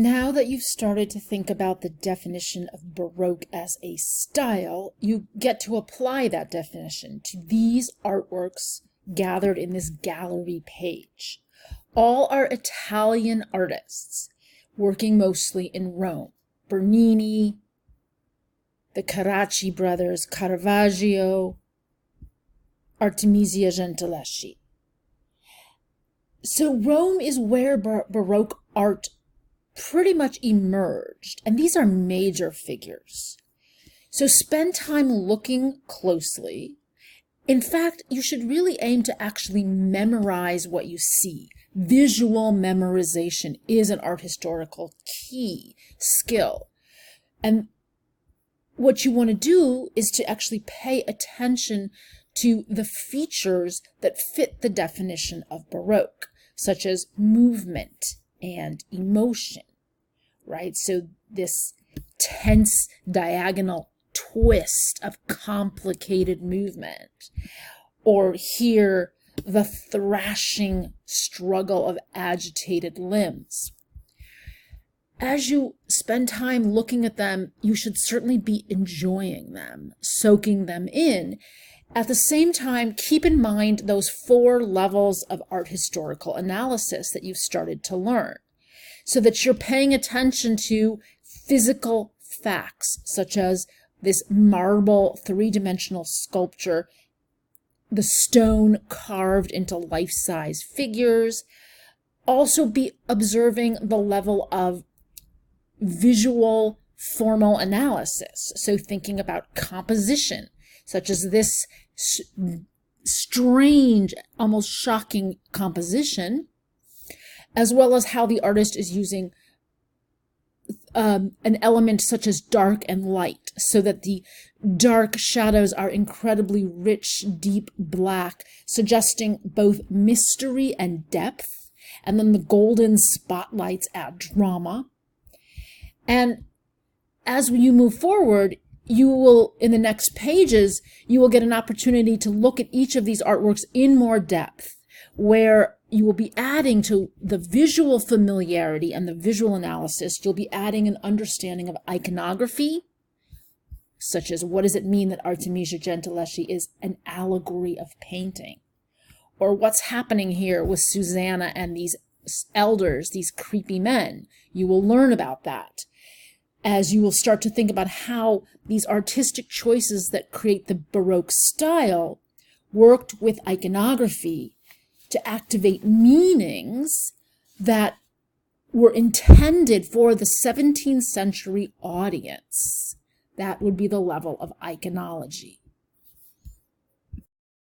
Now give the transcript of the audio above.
Now that you've started to think about the definition of Baroque as a style, you get to apply that definition to these artworks gathered in this gallery page. All are Italian artists, working mostly in Rome. Bernini, the Carracci brothers, Caravaggio, Artemisia Gentileschi. So Rome is where Baroque art pretty much emerged, and these are major figures. So spend time looking closely. In fact, you should really aim to actually memorize what you see. Visual memorization is an art historical key skill. And what you want to do is to actually pay attention to the features that fit the definition of Baroque, such as movement and emotion, right? So this tense diagonal twist of complicated movement, or here the thrashing struggle of agitated limbs. As you spend time looking at them, you should certainly be enjoying them, soaking them in. At the same time, keep in mind those 4 levels of art historical analysis that you've started to learn, so that you're paying attention to physical facts, such as this marble 3-dimensional sculpture, the stone carved into life-size figures. Also be observing the level of visual formal analysis, so thinking about composition, such as this strange, almost shocking composition, as well as how the artist is using an element such as dark and light, so that the dark shadows are incredibly rich, deep black, suggesting both mystery and depth, and then the golden spotlights add drama. And as you move forward, you will, in the next pages, you will get an opportunity to look at each of these artworks in more depth, where you will be adding to the visual familiarity and the visual analysis, you'll be adding an understanding of iconography, such as what does it mean that Artemisia Gentileschi is an allegory of painting? Or what's happening here with Susanna and these elders, these creepy men? You will learn about that, as you will start to think about how these artistic choices that create the Baroque style worked with iconography to activate meanings that were intended for the 17th century audience. That would be the level of iconology.